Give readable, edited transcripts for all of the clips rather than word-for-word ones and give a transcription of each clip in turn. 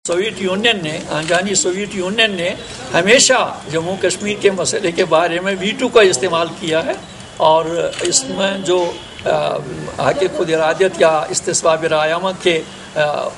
Soviet union نے آنجانی Soviet union نے ہمیشہ جموں کشمیر کے مسئلے کے بارے میں ویٹو کا استعمال کیا ہے، اور اس میں جو حق خود ارادیت یا استصواب رائے عامہ کے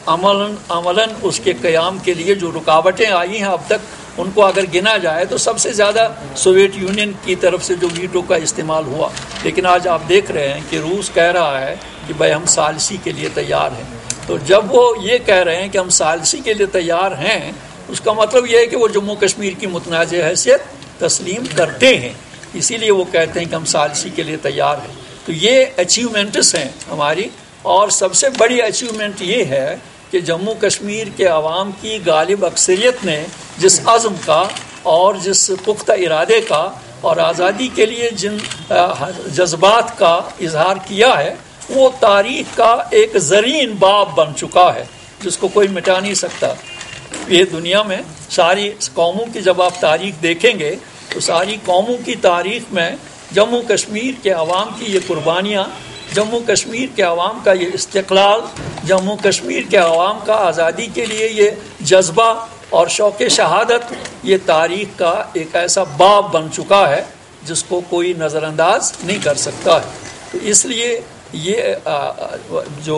عملاً اس کے قیام کے لیے جو رکاوٹیں آئی ہیں اب تک، ان کو اگر گنا جائے تو سب سے زیادہ سوویت یونین کی طرف سے جو ویٹو کا استعمال ہوا۔ لیکن آج آپ دیکھ رہے ہیں کہ روس کہہ رہا ہے کہ بھائی ہم ثالثی کے لیے تیار ہیں۔ تو جب وہ یہ کہہ رہے ہیں کہ ہم ثالثی کے لیے تیار ہیں، اس کا مطلب یہ ہے کہ وہ جموں کشمیر کی متنازع حیثیت تسلیم کرتے ہیں، اسی لیے وہ کہتے ہیں کہ ہم ثالثی کے لیے تیار ہیں۔ تو یہ اچیومنٹس ہیں ہماری، اور سب سے بڑی اچیومنٹ یہ ہے کہ جموں کشمیر کے عوام کی غالب اکثریت نے جس عزم کا اور جس پختہ ارادے کا اور آزادی کے لیے جن جذبات کا اظہار کیا ہے، وہ تاریخ کا ایک زرین باب بن چکا ہے جس کو کوئی مٹا نہیں سکتا۔ یہ دنیا میں ساری قوموں کی جب آپ تاریخ دیکھیں گے تو ساری قوموں کی تاریخ میں جموں کشمیر کے عوام کی یہ قربانیاں، جموں کشمیر کے عوام کا یہ استقلال، جموں کشمیر کے عوام کا آزادی کے لیے یہ جذبہ اور شوق شہادت، یہ تاریخ کا ایک ایسا باب بن چکا ہے جس کو کوئی نظر انداز نہیں کر سکتا ہے۔ تو اس لیے یہ جو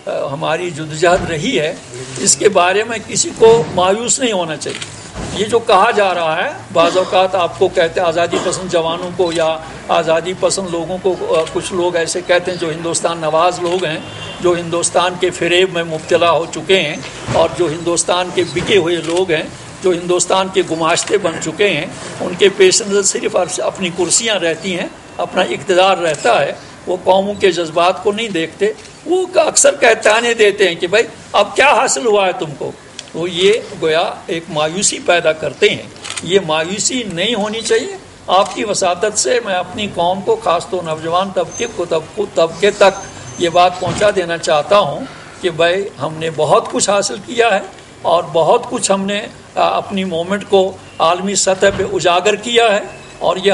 ہماری جدوجہد رہی ہے، اس کے بارے میں کسی کو مایوس نہیں ہونا چاہیے۔ یہ جو کہا جا رہا ہے، بعض اوقات آپ کو کہتے ہیں آزادی پسند جوانوں کو یا آزادی پسند لوگوں کو، کچھ لوگ ایسے کہتے ہیں جو ہندوستان نواز لوگ ہیں، جو ہندوستان کے فریب میں مبتلا ہو چکے ہیں اور جو ہندوستان کے بکے ہوئے لوگ ہیں، جو ہندوستان کے گماشتے بن چکے ہیں، ان کے پیش نظر صرف اپنی کرسیاں رہتی ہیں، اپنا اقتدار رہتا ہے، وہ قوموں کے جذبات کو نہیں دیکھتے۔ وہ اکثر کہتانے دیتے ہیں کہ بھائی اب کیا حاصل ہوا ہے تم کو، وہ یہ گویا ایک مایوسی پیدا کرتے ہیں۔ یہ مایوسی نہیں ہونی چاہیے۔ آپ کی وساطت سے میں اپنی قوم کو، خاص طور نوجوان طبقے تک یہ بات پہنچا دینا چاہتا ہوں کہ بھائی ہم نے بہت کچھ حاصل کیا ہے، اور بہت کچھ ہم نے اپنی موومنٹ کو عالمی سطح پہ اجاگر کیا ہے، اور یہ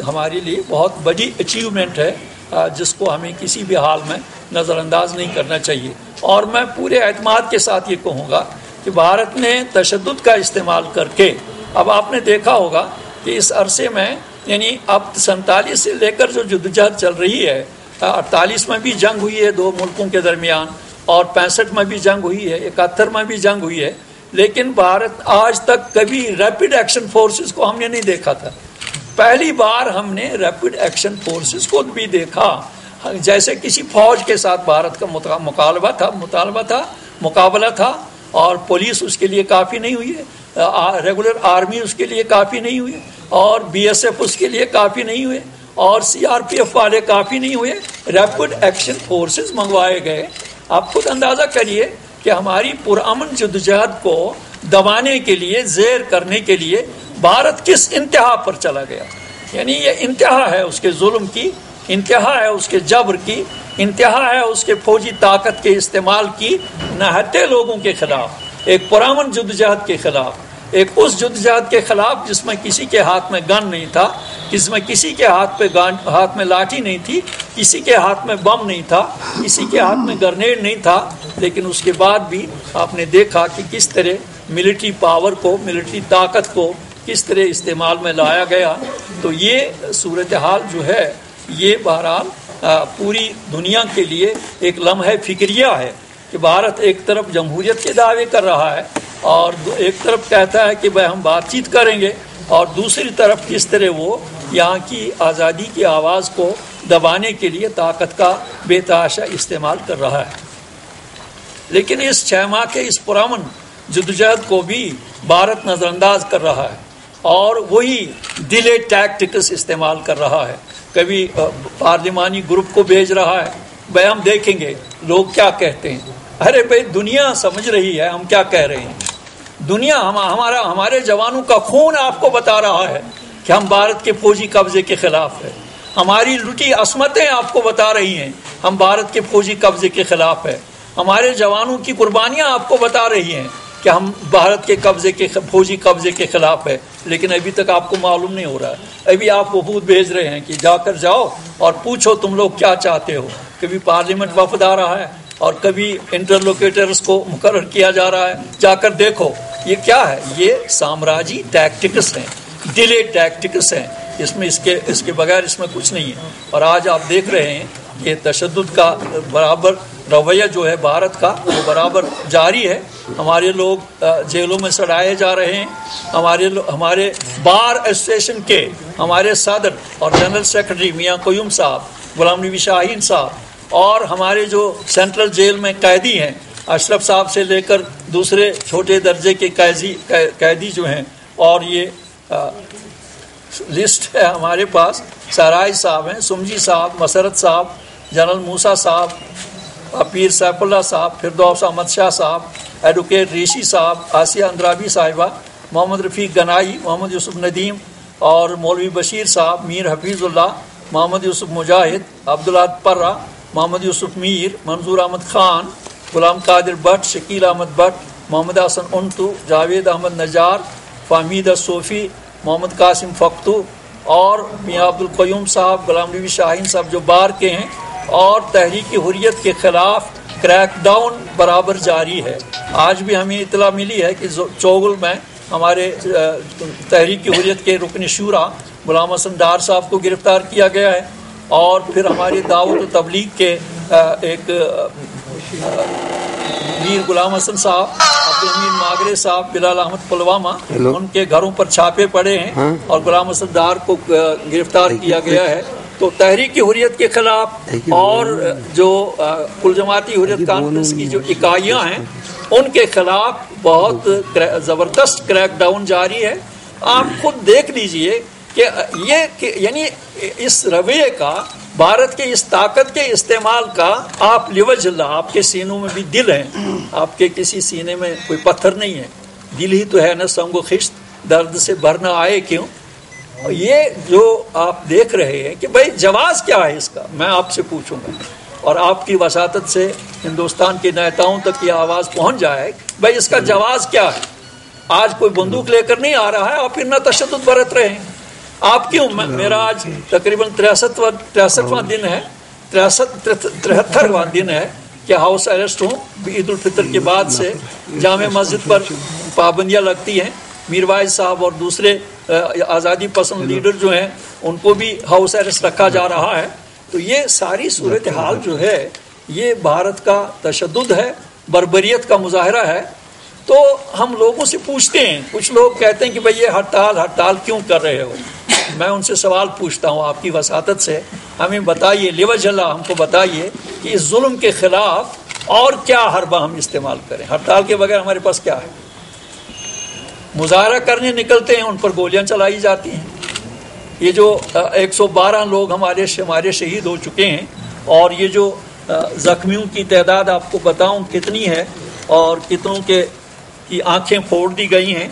ہمارے لیے بہت بڑی اچیومنٹ ہے جس کو ہمیں کسی بھی حال میں نظر انداز نہیں کرنا چاہیے۔ اور میں پورے اعتماد کے ساتھ یہ کہوں گا کہ بھارت نے تشدد کا استعمال کر کے، اب آپ نے دیکھا ہوگا کہ اس عرصے میں، یعنی اب 47 سے لے کر جو جدوجہد چل رہی ہے، 48 میں بھی جنگ ہوئی ہے دو ملکوں کے درمیان، اور 65 میں بھی جنگ ہوئی ہے، 71 میں بھی جنگ ہوئی ہے، لیکن بھارت آج تک کبھی ریپڈ ایکشن فورسز کو ہم نے نہیں دیکھا تھا۔ پہلی بار ہم نے ریپڈ ایکشن فورسز کو بھی دیکھا، جیسے کسی فوج کے ساتھ بھارت کا مقابلہ تھا، اور پولیس اس کے لیے کافی نہیں ہوئی ہے، ریگولر آرمی اس کے لیے کافی نہیں ہوئی، اور BSF اس کے لیے کافی نہیں ہوئے، اور CRPF والے کافی نہیں ہوئے، ریپڈ ایکشن فورسز منگوائے گئے۔ آپ خود اندازہ کریے کہ ہماری پرامن جدوجہد کو دبانے کے لیے، زیر کرنے کے لیے بھارت کس انتہا پر چلا گیا۔ یعنی یہ انتہا ہے اس کے ظلم کی، انتہا ہے اس کے جبر کی، انتہا ہے اس کے فوجی طاقت کے استعمال کی، نہتے لوگوں کے خلاف، ایک پرامن جدوجہد کے خلاف، ایک اس جدوجہد کے خلاف جس میں کسی کے ہاتھ میں گن نہیں تھا، جس میں کسی کے ہاتھ میں لاٹھی نہیں تھی، کسی کے ہاتھ میں بم نہیں تھا، کسی کے ہاتھ میں گرنیڈ نہیں تھا، لیکن اس کے بعد بھی آپ نے دیکھا کہ کس طرح ملٹری پاور کو، ملٹری طاقت کو کس طرح استعمال میں لایا گیا۔ تو یہ صورتحال جو ہے، یہ بہرحال پوری دنیا کے لیے ایک لمحہ فکریہ ہے کہ بھارت ایک طرف جمہوریت کے دعوے کر رہا ہے، اور ایک طرف کہتا ہے کہ بھائی ہم بات چیت کریں گے، اور دوسری طرف کس طرح وہ یہاں کی آزادی کی آواز کو دبانے کے لیے طاقت کا بے تحاشا استعمال کر رہا ہے۔ لیکن اس 6 ماہ کے اس پرامن جدوجہد کو بھی بھارت نظر انداز کر رہا ہے، اور وہی ڈیلے ٹیکٹکس استعمال کر رہا ہے۔ کبھی پارلیمانی گروپ کو بھیج رہا ہے، بھائی ہم دیکھیں گے لوگ کیا کہتے ہیں۔ ارے بھائی دنیا سمجھ رہی ہے ہم کیا کہہ رہے ہیں، دنیا ہمارے جوانوں کا خون آپ کو بتا رہا ہے کہ ہم بھارت کے فوجی قبضے کے خلاف ہے، ہماری لٹی عصمتیں آپ کو بتا رہی ہیں ہم بھارت کے فوجی قبضے کے خلاف ہے، ہمارے جوانوں کی قربانیاں آپ کو بتا رہی ہیں کہ ہم بھارت کے فوجی قبضے کے خلاف ہے، لیکن ابھی تک آپ کو معلوم نہیں ہو رہا ہے۔ ابھی آپ وفود بھیج رہے ہیں کہ جا کر جاؤ اور پوچھو تم لوگ کیا چاہتے ہو۔ کبھی پارلیمنٹ وفد آ رہا ہے، اور کبھی انٹرلوکیٹرز کو مقرر کیا جا رہا ہے، جا کر دیکھو یہ کیا ہے، یہ سامراجی ٹیکٹکس ہیں، ڈیلے ٹیکٹکس ہیں، اس کے بغیر اس میں کچھ نہیں ہے۔ اور آج آپ دیکھ رہے ہیں کہ تشدد کا برابر رویہ جو ہے بھارت کا وہ برابر جاری ہے۔ ہمارے لوگ جیلوں میں سڑائے جا رہے ہیں، ہمارے بار ایسوسیشن کے ہمارے صدر اور جنرل سیکرٹری میاں قیوم صاحب، غلام نبی شاہین صاحب، اور ہمارے جو سینٹرل جیل میں قیدی ہیں اشرف صاحب سے لے کر دوسرے چھوٹے درجے کے قیدی جو ہیں، اور یہ لسٹ ہے ہمارے پاس، سرائی صاحب ہیں، سمجھی صاحب، مسرت صاحب، جنرل موسیٰ صاحب، پیر سیف اللہ صاحب، فردوس احمد شاہ صاحب، ایڈوکیٹ ریشی صاحب، آسیہ اندرابی صاحبہ، محمد رفیق گنائی، محمد یوسف ندیم، اور مولوی بشیر صاحب، میر حفیظ اللہ، محمد یوسف مجاہد، عبداللہ پرہ، محمد یوسف میر، منظور احمد خان، غلام قادر بٹ، شکیل احمد بٹ، محمد حسن انتو، جاوید احمد نجار، فہمید الصوفی، محمد قاسم فختو، اور میاں عبدالقیوم صاحب، غلام نبی شاہین صاحب جو بار کے ہیں، اور تحریک حریت کے خلاف کریک ڈاؤن برابر جاری ہے۔ آج بھی ہمیں اطلاع ملی ہے کہ چوگل میں ہمارے تحریک حریت کے رکن شورا غلام حسن ڈار صاحب کو گرفتار کیا گیا ہے، اور پھر ہماری دعوت و تبلیغ کے ایک میر غلام حسن صاحب، عبدالامین ماگرے صاحب، بلال احمد پلوامہ، ان کے گھروں پر چھاپے پڑے ہیں اور غلام حسن ڈار کو گرفتار کیا گیا ہے۔ تو تحریک حریت کے خلاف اور جو کل جماعتی حریت کانفرنس کی جو اکائیاں ہیں ان کے خلاف بہت زبردست کریک ڈاؤن جاری ہے۔ آپ خود دیکھ لیجئے کہ یعنی اس رویے کا، بھارت کے اس طاقت کے استعمال کا، آپ لوج اللہ، آپ کے سینوں میں بھی دل ہے، آپ کے کسی سینے میں کوئی پتھر نہیں ہے، دل ہی تو ہے نا سنگ و خشت، درد سے بھرنا آئے کیوں۔ یہ جو آپ دیکھ رہے ہیں کہ بھائی جواز کیا ہے اس کا، میں آپ سے پوچھوں گا، اور آپ کی وساطت سے ہندوستان کے نیتاؤں تک یہ آواز پہنچ جائے، بھائی اس کا جواز کیا ہے۔ آج کوئی بندوق لے کر نہیں آ رہا ہے، آپ اتنا تشدد برت رہے ہیں، آپ کیوں؟ میرا آج تقریباً 63واں دن ہے، 73واں دن ہے کہ ہاؤس اریسٹ ہوں۔ عید الفطر کے بعد سے جامع مسجد پر پابندیاں لگتی ہیں، میروائز صاحب اور دوسرے آزادی پسند لیڈر جو ہیں ان کو بھی ہاؤس اریسٹ رکھا جا رہا ہے۔ تو یہ ساری صورتحال جو ہے یہ بھارت کا تشدد ہے، بربریت کا مظاہرہ ہے۔ تو ہم لوگوں سے پوچھتے ہیں، کچھ لوگ کہتے ہیں کہ بھئی یہ ہڑتال کیوں کر رہے ہو؟ میں ان سے سوال پوچھتا ہوں آپ کی وساطت سے، ہمیں بتائیے، لوج اللہ ہم کو بتائیے کہ اس ظلم کے خلاف اور کیا حربہ ہم استعمال کریں؟ ہڑتال کے بغیر ہمارے پاس کیا ہے؟ مظاہرہ کرنے نکلتے ہیں، ان پر گولیاں چلائی جاتی ہیں۔ یہ جو 112 لوگ ہمارے شہید ہو چکے ہیں، اور یہ جو زخمیوں کی تعداد آپ کو بتاؤں کتنی ہے، اور کتنوں کی آنکھیں پھوڑ دی گئی ہیں۔